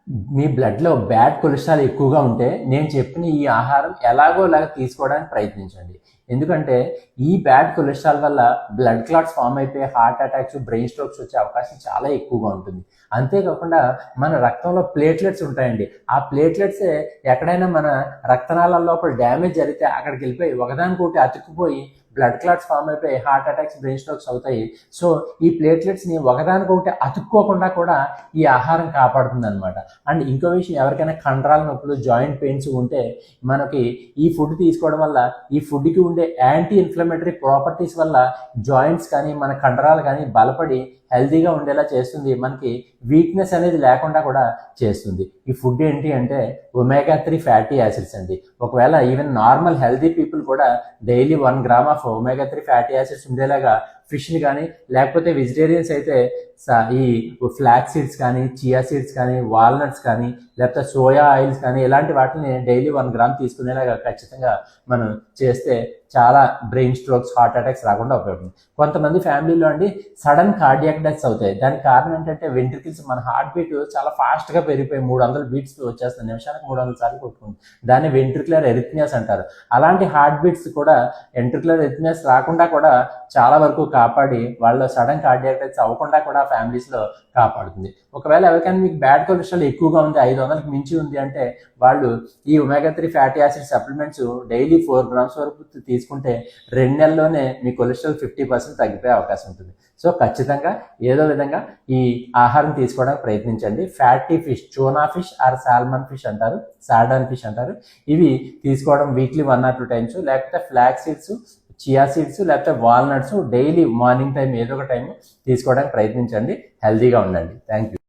మీ బ్లడ్లో bad cholesterol ఎక్కువగా ఉంటే నేను చెప్పిన ఈ ఆహారం ఎలాగోలాగా తీసుకోవడానికి ప్రయత్నించండి. ఎందుకంటే ఈ బ్యాడ్ కొలెస్ట్రాల్ వల్ల బ్లడ్ క్లాట్స్ ఫామ్ అయిపోయి హార్ట్ అటాక్స్, బ్రెయిన్ స్ట్రోక్స్ వచ్చే అవకాశం చాలా ఎక్కువగా ఉంటుంది. అంతేకాకుండా మన రక్తంలో ప్లేట్లెట్స్ ఉంటాయండి. ఆ ప్లేట్లెట్సే ఎక్కడైనా మన రక్తనాళాల లోపల డ్యామేజ్ జరిగితే అక్కడికి వెళ్ళిపోయి ఒకదానికొకటి అతుక్కుపోయి బ్లడ్ క్లాట్స్ ఫామ్ అయిపోయి హార్ట్ అటాక్స్, బ్రెయిన్ స్ట్రోక్స్ అవుతాయి. సో ఈ ప్లేట్లెట్స్ని ఒకదానికొకటి అతుక్కోకుండా కూడా ఈ ఆహారం కాపాడుతుంది అనమాట. అండ్ ఇంకో విషయం, ఎవరికైనా కండరాల నొప్పులు, జాయింట్ పెయిన్స్ ఉంటే మనకి ఈ ఫుడ్ తీసుకోవడం వల్ల ఈ ఫుడ్కి ఉండే యాంటీ ఇన్ఫ్లమేటరీ ప్రాపర్టీస్ వల్ల జాయింట్స్ కానీ మన కండరాలు కానీ బలపడి హెల్తీగా ఉండేలా చేస్తుంది. మనకి వీక్నెస్ అనేది లేకుండా కూడా చేస్తుంది. ఈ ఫుడ్ ఏంటి అంటే ఒమేగా 3 ఫ్యాటీ యాసిడ్స్ అండి. ఒకవేళ ఈవెన్ నార్మల్ హెల్తీ పీపుల్ కూడా daily 1 gram of omega 3 fatty acids ఉండేలాగా ఫిష్ని కానీ, లేకపోతే వెజిటేరియన్స్ అయితే ఈ ఫ్లాక్ సీడ్స్ కానీ, చియా సీడ్స్ కానీ, వాల్నట్స్ కానీ, లేకపోతే సోయా ఆయిల్స్ కానీ ఇలాంటి వాటిని డైలీ 1 గ్రామ్ తీసుకునేలాగా ఖచ్చితంగా మనం చేస్తే చాలా బ్రెయిన్ స్ట్రోక్స్, హార్ట్ అటాక్స్ రాకుండా ఉపయోగపడుతుంది. కొంతమంది ఫ్యామిలీలో అండి సడన్ కార్డియాక్ డెత్స్ అవుతాయి. దానికి కారణం ఏంటంటే వెంట్రికల్స్, మన హార్ట్ బీట్ చాలా ఫాస్ట్గా పెరిగిపోయి 300 బీట్స్ వచ్చేస్తుంది, నిమిషానికి 300 సార్లు కొట్టుకుంటుంది. దాన్ని వెంట్రికులర్ ఎరిథ్మియాస్ అంటారు. అలాంటి హార్ట్ బీట్స్ కూడా వెంట్రికులర్ ఎరిథ్మియాస్ రాకుండా కూడా చాలా వరకు కాపాడి వాళ్ళ సడన్ కార్డియాక్ డెత్స్ అవ్వకుండా కూడా ఫ్యామిలీస్లో కాపాడుతుంది. ఒకవేళ ఎవరికైనా మీకు బ్యాడ్ కొలెస్ట్రాల్ ఎక్కువగా ఉంది, 500కి మించి ఉంది అంటే వాళ్ళు ఈ omega 3 fatty acid supplements daily 4 grams వరకు తీసుకుంటే 2 నెలల్లోనే మీ కొలెస్ట్రాల్ 50% తగ్గిపోయే అవకాశం ఉంటుంది. సో ఖచ్చితంగా ఏదో విధంగా ఈ ఆహారం తీసుకోవడానికి ప్రయత్నించండి. Fatty fish, tuna fish or salmon fish అంటారు, సార్డాన్ ఫిష్ అంటారు, ఇవి తీసుకోవడం వీక్లీ 1 or 2 times, లేకపోతే ఫ్లాక్ సీడ్స్, చియా సీడ్స్, లేకపోతే వాల్నట్స్ డైలీ మార్నింగ్ టైం ఏదో ఒక టైం తీసుకోవడానికి ప్రయత్నించండి. హెల్తీగా ఉండండి. Thank you.